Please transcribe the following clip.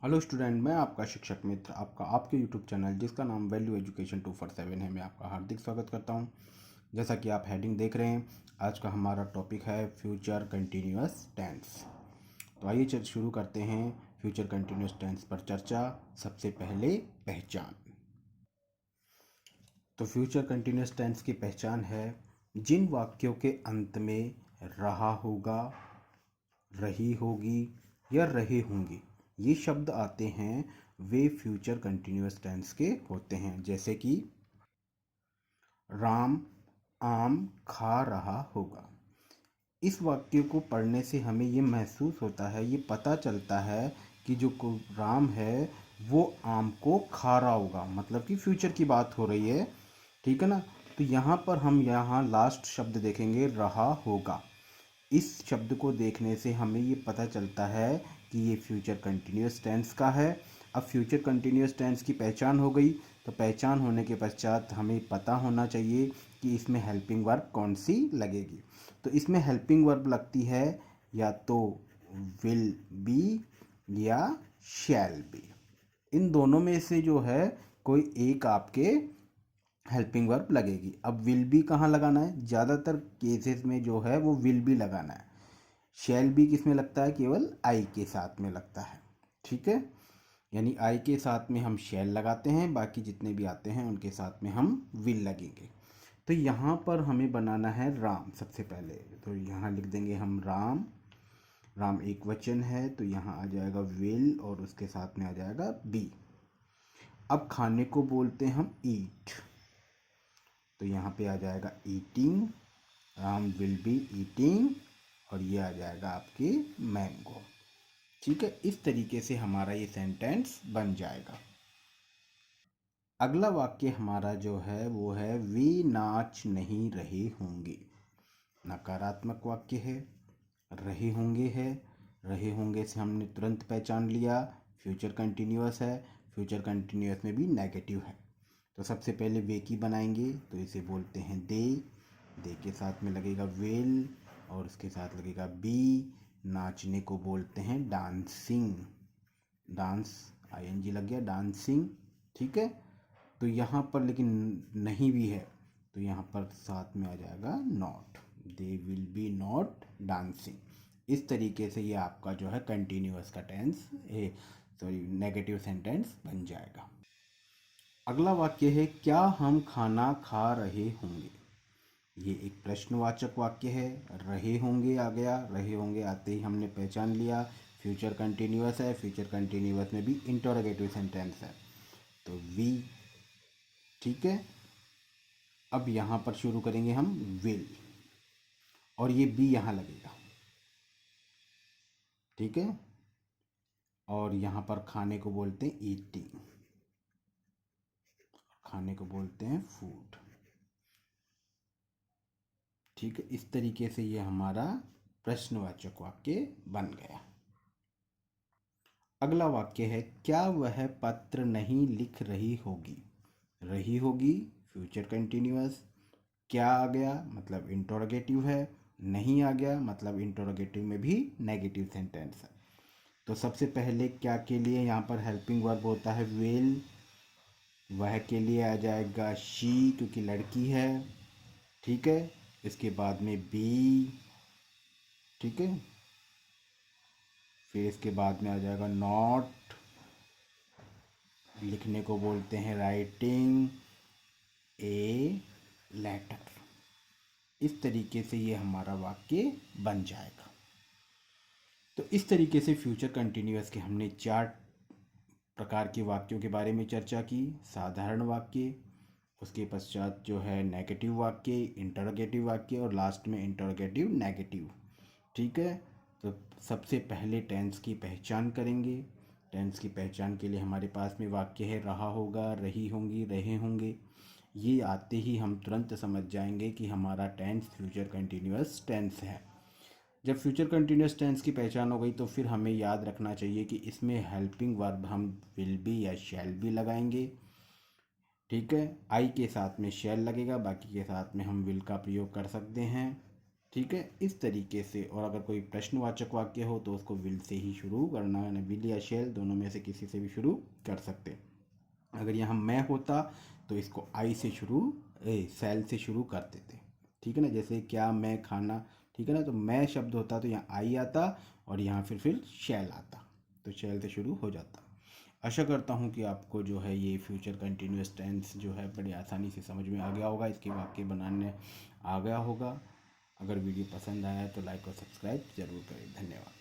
Hello student, मैं आपका शिक्षक मित्र आपका आपके यूट्यूब चैनल जिसका नाम वैल्यू एजुकेशन 247 है, मैं आपका हार्दिक स्वागत करता हूं। जैसा कि आप हेडिंग देख रहे हैं, आज का हमारा टॉपिक है फ्यूचर कंटिन्यूअस टेंस। तो आइए शुरू करते हैं फ्यूचर कंटिन्यूअस टेंस पर चर्चा। सबसे पहले पहचान। तो फ्यूचर कंटिन्यूअस टेंस की पहचान है जिन वाक्यों के अंत में रहा होगा, रही होगी या रहे होंगे ये शब्द आते हैं, वे फ्यूचर कंटिन्यूअस टेंस के होते हैं। जैसे कि राम आम खा रहा होगा। इस वाक्य को पढ़ने से हमें ये महसूस होता है, ये पता चलता है कि जो राम है वो आम को खा रहा होगा, मतलब कि फ्यूचर की बात हो रही है। ठीक है ना। तो यहाँ पर हम यहाँ लास्ट शब्द देखेंगे, रहा होगा। इस शब्द को देखने से हमें ये पता चलता है कि ये फ्यूचर कंटिन्यूअस टेंस का है। अब फ्यूचर कंटिन्यूअस टेंस की पहचान हो गई, तो पहचान होने के पश्चात हमें पता होना चाहिए कि इसमें हेल्पिंग वर्ब कौन सी लगेगी। तो इसमें हेल्पिंग वर्ब लगती है या तो विल बी या शैल बी। इन दोनों में से जो है कोई एक आपके हेल्पिंग वर्ब लगेगी। अब विल बी कहाँ लगाना है? ज़्यादातर केसेस में जो है वो विल बी लगाना है। शैल बी किस में लगता है? केवल आई के साथ में लगता है। ठीक है, यानी आई के साथ में हम शैल लगाते हैं, बाकी जितने भी आते हैं उनके साथ में हम विल लगेंगे। तो यहाँ पर हमें बनाना है राम। सबसे पहले तो यहाँ लिख देंगे हम राम। राम एक वचन है तो यहाँ आ जाएगा विल और उसके साथ में आ जाएगा बी। अब खाने को बोलते हैं हम ईट, तो यहाँ पे आ जाएगा eating. Ram will be eating और ये आ जाएगा आपके मैंगो। ठीक है, इस तरीके से हमारा ये सेंटेंस बन जाएगा। अगला वाक्य हमारा जो है वो है वे नाच नहीं रहे होंगे। नकारात्मक वाक्य है। रहे होंगे है, रहे होंगे से हमने तुरंत पहचान लिया फ्यूचर कंटिन्यूअस है। फ्यूचर कंटिन्यूअस में भी नेगेटिव है। तो सबसे पहले वे की बनाएंगे, तो इसे बोलते हैं दे। दे के साथ में लगेगा विल और उसके साथ लगेगा बी। नाचने को बोलते हैं डांसिंग। डांस आईएनजी लग गया, डांसिंग। ठीक है, तो यहाँ पर लेकिन नहीं भी है, तो यहाँ पर साथ में आ जाएगा not. They will be not dancing. इस तरीके से ये आपका जो है कंटिन्यूअस का टेंस नेगेटिव सेंटेंस बन जाएगा। अगला वाक्य है क्या हम खाना खा रहे होंगे। ये एक प्रश्नवाचक वाक्य है। रहे होंगे आ गया, रहे होंगे आते ही हमने पहचान लिया फ्यूचर कंटिन्यूअस है। फ्यूचर कंटिन्यूअस में भी इंटरोगेटिव सेंटेंस है, तो वी। ठीक है, अब यहाँ पर शुरू करेंगे हम विल और ये बी यहाँ लगेगा। ठीक है, और यहाँ पर खाने को बोलते हैं ईटिंग, खाने को बोलते हैं फूड। ठीक है, इस तरीके से ये हमारा प्रश्नवाचक वाक्य बन गया। अगला वाक्य है क्या वह पत्र नहीं लिख रही होगी। रही होगी फ्यूचर कंटिन्यूअस। क्या आ गया मतलब इंटरोगेटिव है। नहीं आ गया मतलब इंटरोगेटिव में भी नेगेटिव सेंटेंस है। तो सबसे पहले क्या के लिए यहाँ पर हेल्पिंग वर्ब होता है विल। वह के लिए आ जाएगा शी क्योंकि लड़की है। ठीक है, इसके बाद में बी। ठीक है, फिर इसके बाद में आ जाएगा नॉट। लिखने को बोलते हैं राइटिंग ए लेटर। इस तरीके से ये हमारा वाक्य बन जाएगा। तो इस तरीके से फ्यूचर कंटिन्यूअस के हमने 4 प्रकार के वाक्यों के बारे में चर्चा की। साधारण वाक्य, उसके पश्चात जो है नेगेटिव वाक्य, इंटरोगेटिव वाक्य और लास्ट में इंटरोगेटिव नेगेटिव। ठीक है, तो सबसे पहले टेंस की पहचान करेंगे। टेंस की पहचान के लिए हमारे पास में वाक्य है रहा होगा, रही होंगी, रहे होंगे। ये आते ही हम तुरंत समझ जाएंगे कि हमारा टेंस फ्यूचर कंटिन्यूअस टेंस है। जब फ्यूचर कंटिन्यूअस टेंस की पहचान हो गई तो फिर हमें याद रखना चाहिए कि इसमें हेल्पिंग वर्ब हम विल बी या शैल बी लगाएंगे। ठीक है, आई के साथ में शैल लगेगा, बाकी के साथ में हम विल का प्रयोग कर सकते हैं। ठीक है, इस तरीके से। और अगर कोई प्रश्नवाचक वाक्य हो तो उसको विल से ही शुरू करना है, विल या शेल दोनों में से किसी से भी शुरू कर सकते। अगर यहाँ मैं होता तो इसको आई से शुरू सेल से शुरू कर देते। ठीक है ना, जैसे क्या मैं खाना, ठीक है ना, तो मैं शब्द होता तो यहाँ आई आता और यहाँ फिर शैल आता, तो शैल से शुरू हो जाता। आशा करता हूँ कि आपको जो है ये फ्यूचर कंटिन्यूअस टेंस जो है बड़ी आसानी से समझ में आ गया होगा, इसके वाक्य बनाने आ गया होगा। अगर वीडियो पसंद आया तो लाइक और सब्सक्राइब ज़रूर करें। धन्यवाद।